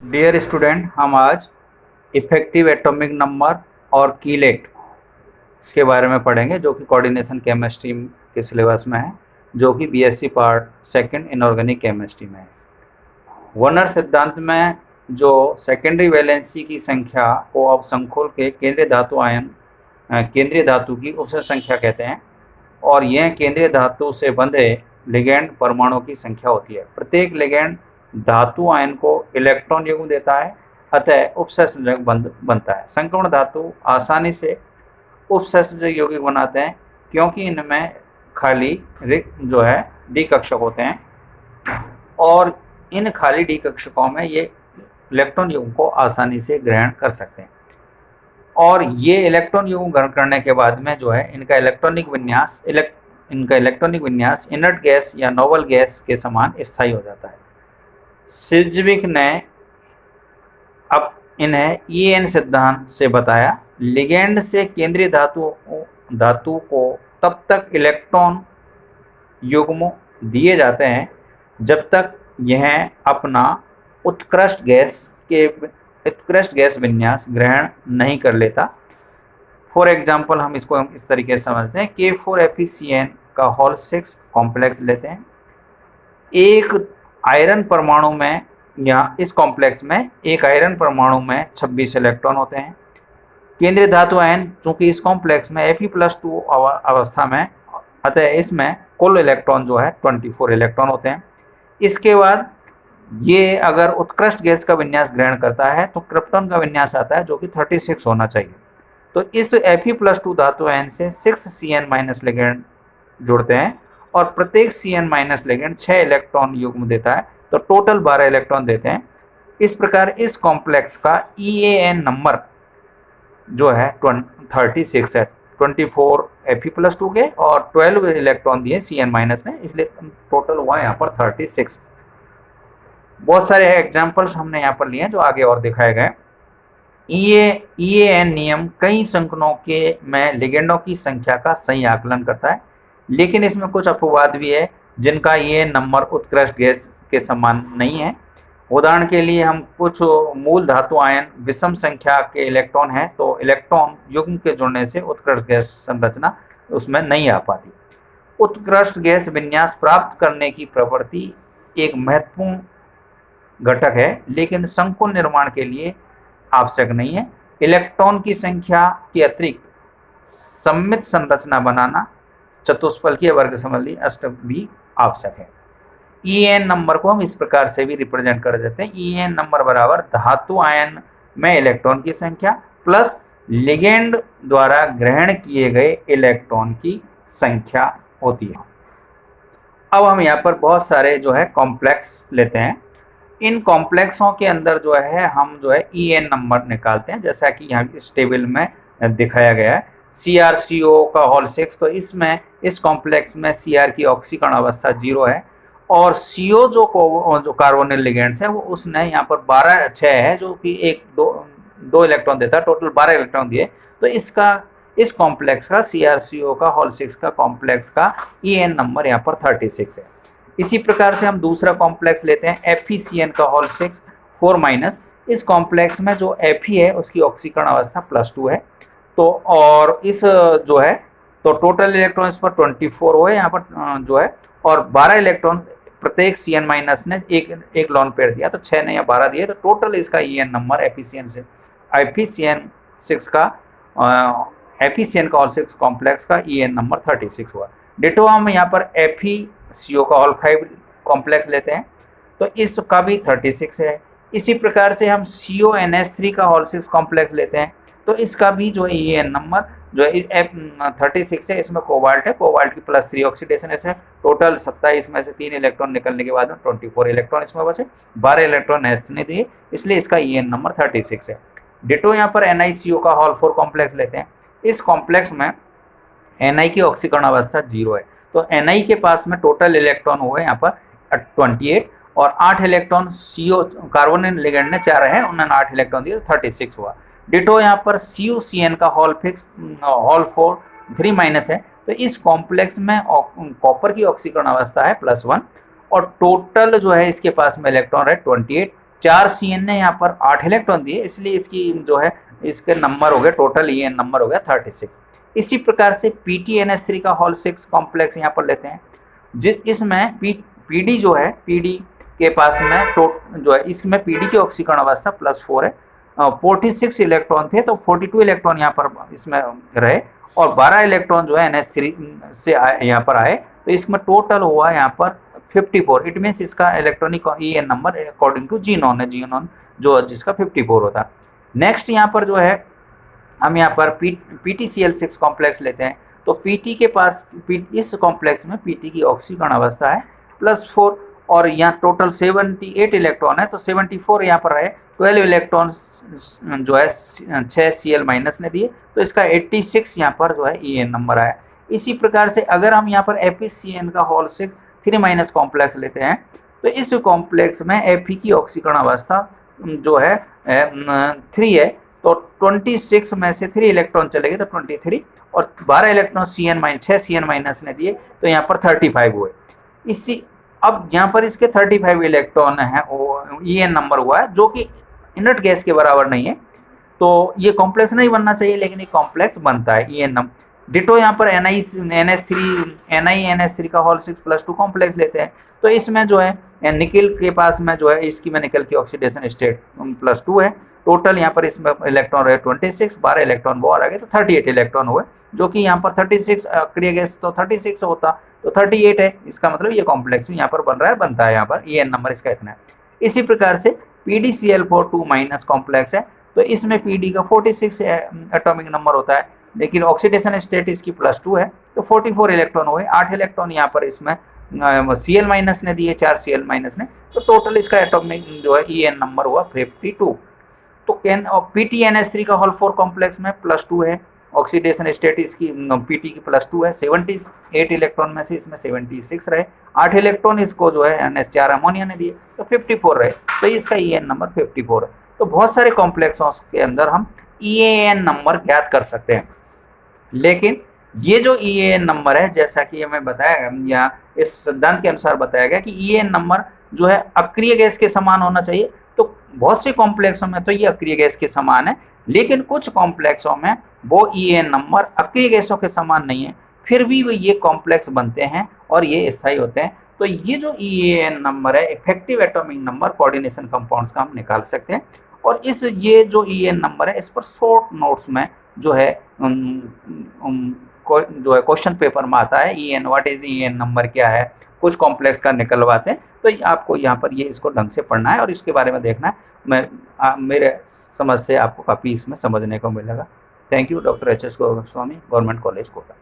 Dear student, हम आज effective atomic number और कीलेट के बारे में पढ़ेंगे, जो कि कोऑर्डिनेशन केमिस्ट्री के सिलेबस में है, जो कि BSc part second inorganic chemistry में है। वर्नर सिद्धांत में जो सेकेंडरी वैलेंसी की संख्या को अब संकुल के केंद्रीय धातु की उपसर्ग संख्या कहते हैं, और यह केंद्रीय धातु से बंधे लिगेंड परमाणुओं की संख्या होती है। प्रत्येक लिगेंड धातु आयन को इलेक्ट्रॉन युग्म देता है, अतः उपसर्जक बनता है। संक्रमण धातु आसानी से उपसर्जक यौगिक बनाते हैं, क्योंकि इनमें खाली जो है डी कक्षक होते हैं, और इन खाली डी कक्षकों में ये इलेक्ट्रॉन युग्म को आसानी से ग्रहण कर सकते हैं। और ये इलेक्ट्रॉन युग्म ग्रहण करने के बाद में जो है इनका इलेक्ट्रॉनिक विन्यास इनर्ट गैस या नोबल गैस के समान स्थायी हो जाता है। सिज्विक ने अब इन्हें ईएन सिद्धांत से बताया। लिगेंड से केंद्रीय धातु को तब तक इलेक्ट्रॉन युग्म दिए जाते हैं जब तक यह अपना उत्कृष्ट गैस विन्यास ग्रहण नहीं कर लेता। फॉर एग्जाम्पल हम इसको इस तरीके से समझते हैं। K4FeCN का होल 6 कॉम्प्लेक्स लेते हैं। एक आयरन परमाणु में या इस कॉम्प्लेक्स में एक आयरन परमाणु में 26 इलेक्ट्रॉन होते हैं। केंद्रीय धातु आयन चूंकि इस कॉम्प्लेक्स में Fe+2 अवस्था में, अतः इसमें कुल इलेक्ट्रॉन जो है 24 इलेक्ट्रॉन होते हैं। इसके बाद ये अगर उत्कृष्ट गैस का विन्यास ग्रहण करता है तो क्रिप्टॉन का विन्यास आता है, जो कि 36 होना चाहिए। तो इस Fe+2 धातु आयन से 6 Cn- लिगेंड जुड़ते हैं, और प्रत्येक Cn- लिगेंड 6 इलेक्ट्रॉन युग्म देता है, तो टोटल 12 इलेक्ट्रॉन देते हैं। इस प्रकार इस कॉम्प्लेक्स का EAN नंबर जो है 36 है। 24 Fe+2 के और 12 इलेक्ट्रॉन दिए Cn- ने, इसलिए टोटल हुआ यहाँ पर 36। बहुत सारे एग्जाम्पल्स हमने यहाँ पर लिए हैं जो आगे और दिखाए गए। EAN नियम कई संकुलों के में लिगेंडों की संख्या का सही आकलन करता है, लेकिन इसमें कुछ अपवाद भी है जिनका EAN नंबर उत्कृष्ट गैस के समान नहीं है। उदाहरण के लिए हम कुछ मूल धातु आयन विषम संख्या के इलेक्ट्रॉन है, तो इलेक्ट्रॉन युग्म के जुड़ने से उत्कृष्ट गैस संरचना उसमें नहीं आ पाती। उत्कृष्ट गैस विन्यास प्राप्त करने की प्रवृत्ति एक महत्वपूर्ण घटक है, लेकिन संकुल निर्माण के लिए आवश्यक नहीं है। इलेक्ट्रॉन की संख्या के अतिरिक्त सममित संरचना बनाना, चतुष्फलकीय वर्गसमली अष्टक भी आवश्यक है। EAN नंबर को हम इस प्रकार से भी रिप्रेजेंट कर देते हैं। EAN नंबर बराबर धातु आयन में इलेक्ट्रॉन की संख्या प्लस लिगेंड द्वारा ग्रहण किए गए इलेक्ट्रॉन की संख्या होती है। अब हम यहाँ पर बहुत सारे जो है कॉम्प्लेक्स लेते हैं। इन कॉम्प्लेक्सों के अंदर जो है हम जो है EAN नंबर निकालते हैं, जैसा कि यहाँ इस टेबल में दिखाया गया है। CrCO का होल 6, तो इसमें इस कॉम्प्लेक्स में Cr की ऑक्सीकरण अवस्था 0 है, और CO जो कार्बोनिल लिगेंड्स है वो उसने यहाँ पर 6 है, जो कि दो इलेक्ट्रॉन देता है, टोटल 12 इलेक्ट्रॉन दिए। तो इस कॉम्प्लेक्स का CrCO का होल 6 का कॉम्प्लेक्स का EAN नंबर यहाँ पर 36 है। इसी प्रकार से हम दूसरा कॉम्प्लेक्स लेते हैं FeCN का होल 6 4-। इस कॉम्प्लेक्स में जो Fe है उसकी ऑक्सीकरण अवस्था +2 है, तो और इस जो है तो टोटल इलेक्ट्रॉन इस पर 24 हुए यहाँ पर जो है, और 12 इलेक्ट्रॉन प्रत्येक Cn- ने एक लॉन पेयर दिया, तो 6 ने या 12 दिए, तो टोटल इसका EAN नंबर FeCN का होल 6 कॉम्प्लेक्स का EAN नंबर 36 हुआ। डिटो हम यहाँ पर FeCO का होल 5 कॉम्प्लेक्स लेते हैं, तो इसका भी 36 है। इसी प्रकार से हम CONH3 का होल 6 कॉम्प्लेक्स लेते हैं, तो इसका भी जो है EAN नंबर जो है 36 है। इसमें कोबाल्ट है, कोबाल्ट की +3 ऑक्सीडेशन है। टोटल 27 में से 3 इलेक्ट्रॉन निकलने के बाद में 24 इलेक्ट्रॉन इसमें बचे, 12 इलेक्ट्रॉन H ने दिए, इसलिए इसका EAN नंबर 36 है। डिटो यहाँ पर NiCO का होल 4 कॉम्प्लेक्स लेते हैं। इस कॉम्प्लेक्स में Ni की ऑक्सीकरण अवस्था 0 है, तो Ni के पास में टोटल इलेक्ट्रॉन हुए यहाँ पर 28, और 8 इलेक्ट्रॉन CO कार्बोनिल लिगेंड ने 4 है, उन्होंने 8 इलेक्ट्रॉन दिए, 36 हुआ। डिटो यहाँ पर CuCN का होल 4 3- है, तो इस कॉम्प्लेक्स में कॉपर की ऑक्सीकरण अवस्था है +1, और टोटल जो है इसके पास में इलेक्ट्रॉन है 28, 4 CN ने यहाँ पर 8 इलेक्ट्रॉन दिए, इसलिए इसकी जो है इसके नंबर हो गए, टोटल EN नंबर हो गया 36। इसी प्रकार से PTNS3 का होल 6 कॉम्प्लेक्स यहाँ पर लेते हैं, इसमें PD जो है, PD के पास में जो है इसमें PD की ऑक्सीकरण अवस्था +4 है, 46 इलेक्ट्रॉन थे, तो 42 इलेक्ट्रॉन यहाँ पर इसमें रहे और 12 इलेक्ट्रॉन जो है NH3 से यहाँ पर आए, तो इसमें टोटल हुआ यहाँ पर 54। इट मीन्स इसका electronic EN number according to xenon है, जीनोन जो जिसका 54 होता है। नेक्स्ट यहाँ पर जो है हम यहाँ पर PTCl6 कॉम्प्लेक्स लेते हैं, तो PT के पास इस कॉम्प्लेक्स में PT की ऑक्सीकरण अवस्था है +4 और यहाँ टोटल 78 इलेक्ट्रॉन है, तो 74 यहाँ पर रहे, 12 इलेक्ट्रॉन जो है 6 Cl- ने दिए, तो इसका 86 यहाँ पर जो है EN नंबर आया। इसी प्रकार से अगर हम यहाँ पर FeCN का होल 6 3- कॉम्प्लेक्स लेते हैं, तो इस कॉम्प्लेक्स में Fe की ऑक्सीकरण अवस्था जो है 3 है, तो 26 में से 3 इलेक्ट्रॉन चले गए तो 23 और 12 इलेक्ट्रॉन6 Cn- ने दिए, तो यहाँ पर 35 हुए। इसी अब यहाँ पर इसके 35 इलेक्ट्रॉन हैं, EN नंबर हुआ है, जो कि इनर्ट गैस के बराबर नहीं है, तो ये कॉम्प्लेक्स नहीं बनना चाहिए, लेकिन ये कॉम्प्लेक्स बनता है EN नंबर। डिटो यहाँ पर NiNH3 का होल 6 +2 कॉम्प्लेक्स लेते हैं, तो इसमें जो है निकल के पास में जो है इसकी में निकल की ऑक्सीडेशन स्टेट +2 है। टोटल यहाँ पर इसमें इलेक्ट्रॉन रहे 26, 12 इलेक्ट्रॉन वो आ गए, तो 38 इलेक्ट्रॉन हुए, जो कि यहाँ पर 36 अक्रिय गैस तो 36 होता, तो 38 है, इसका मतलब ये कॉम्प्लेक्स भी यहाँ पर बन रहा है, बनता है यहाँ पर EN नंबर इसका इतना है। इसी प्रकार से PDCl4 2- कॉम्प्लेक्स है, तो इसमें PD का 46 एटॉमिक नंबर होता है, लेकिन ऑक्सीडेशन स्टेट इसकी +2 है, तो 44 इलेक्ट्रॉन हुए, 8 इलेक्ट्रॉन यहाँ पर इसमें Cl- ने दिए, 4 Cl- ने, तो टोटल इसका एटॉमिक जो है EN नंबर हुआ 52। तो PTNS3 का होल 4 कॉम्प्लेक्स में +2 है, ऑक्सीडेशन स्टेट इसकी PT की +2 है, 78 इलेक्ट्रॉन में से इसमें 76 रहे, 8 इलेक्ट्रॉन इसको जो है NH4 अमोनिया ने दिए, तो 54 रहे, तो इसका EN नंबर 54 है। तो बहुत सारे कॉम्प्लेक्सों के अंदर हम EAN नंबर ज्ञात कर सकते हैं, लेकिन ये जो EAN नंबर है, जैसा कि हमें बताया या इस सिद्धांत के अनुसार बताया गया कि EAN नंबर जो है अक्रिय गैस के समान होना चाहिए, तो बहुत से कॉम्प्लेक्सों में तो ये अक्रिय गैस के समान है, लेकिन कुछ कॉम्प्लेक्सों में वो EAN नंबर अक्रिय गैसों के समान नहीं है, फिर भी वो ये कॉम्प्लेक्स बनते हैं और ये स्थायी होते हैं। तो ये जो EAN नंबर है, effective atomic number coordination compounds का हम निकाल सकते हैं, और ये जो EAN नंबर है, इस पर शॉर्ट नोट्स में जो है क्वेश्चन पेपर में आता है, EN what is EAN number क्या है, कुछ कॉम्प्लेक्स का निकलवाते हैं, तो आपको यहाँ पर ये इसको ढंग से पढ़ना है और इसके बारे में देखना है। मेरे समझ से आपको काफ़ी इसमें समझने को मिलेगा। Thank you. Doctor HS Goswami, government college Kota.